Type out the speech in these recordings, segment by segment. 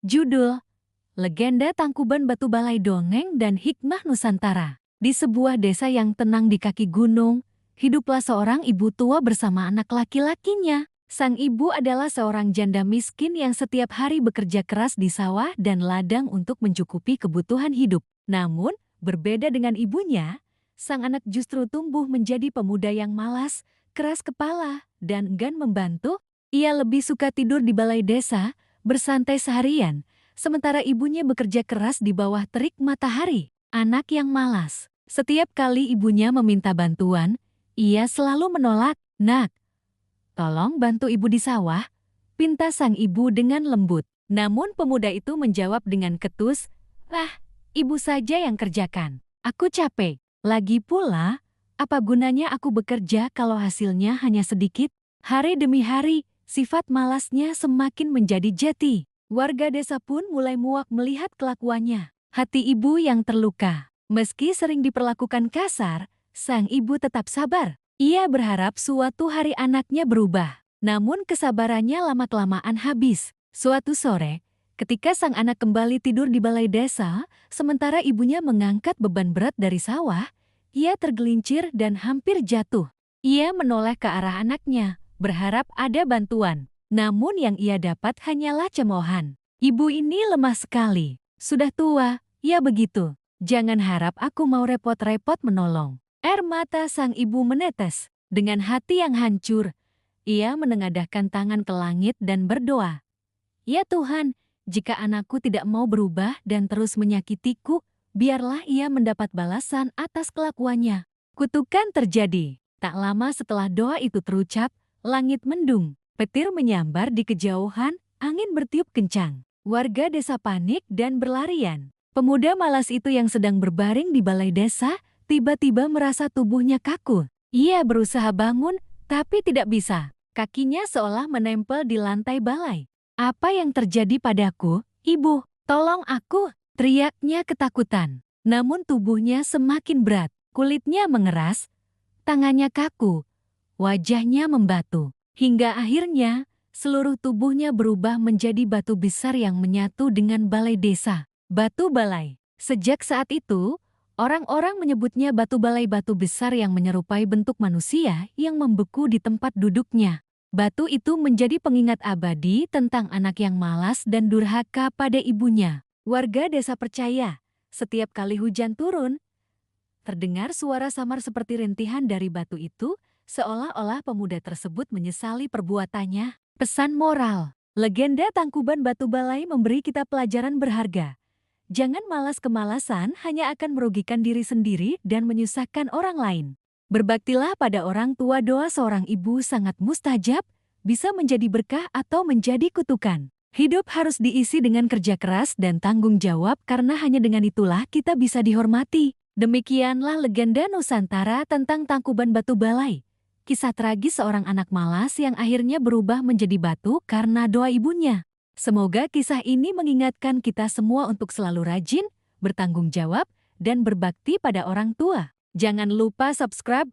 Judul: Legenda Tangkuban Batu Balai Dongeng dan Hikmah Nusantara. Di sebuah desa yang tenang di kaki gunung, hiduplah seorang ibu tua bersama anak laki-lakinya. Sang ibu adalah seorang janda miskin yang setiap hari bekerja keras di sawah dan ladang untuk mencukupi kebutuhan hidup. Namun, berbeda dengan ibunya, sang anak justru tumbuh menjadi pemuda yang malas, keras kepala, dan enggan membantu. Ia lebih suka tidur di balai desa, bersantai seharian, sementara ibunya bekerja keras di bawah terik matahari. Anak yang malas. Setiap kali ibunya meminta bantuan, ia selalu menolak. "Nak, tolong bantu ibu di sawah," pinta sang ibu dengan lembut. Namun pemuda itu menjawab dengan ketus, "Ah, ibu saja yang kerjakan. Aku capek. Lagi pula, apa gunanya aku bekerja kalau hasilnya hanya sedikit?" Hari demi hari, sifat malasnya semakin menjadi jati. Warga desa pun mulai muak melihat kelakuannya. Hati ibu yang terluka. Meski sering diperlakukan kasar, sang ibu tetap sabar. Ia berharap suatu hari anaknya berubah. Namun kesabarannya lama-kelamaan habis. Suatu sore, ketika sang anak kembali tidur di balai desa, sementara ibunya mengangkat beban berat dari sawah, ia tergelincir dan hampir jatuh. Ia menoleh ke arah anaknya, berharap ada bantuan. Namun yang ia dapat hanyalah cemoohan. "Ibu ini lemah sekali. Sudah tua, ya begitu. Jangan harap aku mau repot-repot menolong." Air mata sang ibu menetes. Dengan hati yang hancur, ia menengadahkan tangan ke langit dan berdoa, "Ya Tuhan, jika anakku tidak mau berubah dan terus menyakitiku, biarlah ia mendapat balasan atas kelakuannya." Kutukan terjadi. Tak lama setelah doa itu terucap, langit mendung, petir menyambar di kejauhan, angin bertiup kencang. Warga desa panik dan berlarian. Pemuda malas itu yang sedang berbaring di balai desa, tiba-tiba merasa tubuhnya kaku. Ia berusaha bangun, tapi tidak bisa. Kakinya seolah menempel di lantai balai. "Apa yang terjadi padaku, Ibu? Tolong aku!" teriaknya ketakutan. Namun tubuhnya semakin berat, kulitnya mengeras, tangannya kaku, wajahnya membatu. Hingga akhirnya, seluruh tubuhnya berubah menjadi batu besar yang menyatu dengan balai desa. Batu balai. Sejak saat itu, orang-orang menyebutnya batu balai, batu besar yang menyerupai bentuk manusia yang membeku di tempat duduknya. Batu itu menjadi pengingat abadi tentang anak yang malas dan durhaka pada ibunya. Warga desa percaya, setiap kali hujan turun, terdengar suara samar seperti rintihan dari batu itu, seolah-olah pemuda tersebut menyesali perbuatannya. Pesan moral. Legenda Tangkuban Batu Balai memberi kita pelajaran berharga. Jangan malas, kemalasan hanya akan merugikan diri sendiri dan menyusahkan orang lain. Berbaktilah pada orang tua, doa seorang ibu sangat mustajab, bisa menjadi berkah atau menjadi kutukan. Hidup harus diisi dengan kerja keras dan tanggung jawab karena hanya dengan itulah kita bisa dihormati. Demikianlah legenda Nusantara tentang Tangkuban Batu Balai. Kisah tragis seorang anak malas yang akhirnya berubah menjadi batu karena doa ibunya. Semoga kisah ini mengingatkan kita semua untuk selalu rajin, bertanggung jawab, dan berbakti pada orang tua. Jangan lupa subscribe,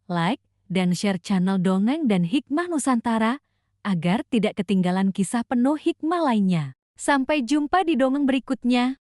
like, dan share channel Dongeng dan Hikmah Nusantara agar tidak ketinggalan kisah penuh hikmah lainnya. Sampai jumpa di dongeng berikutnya.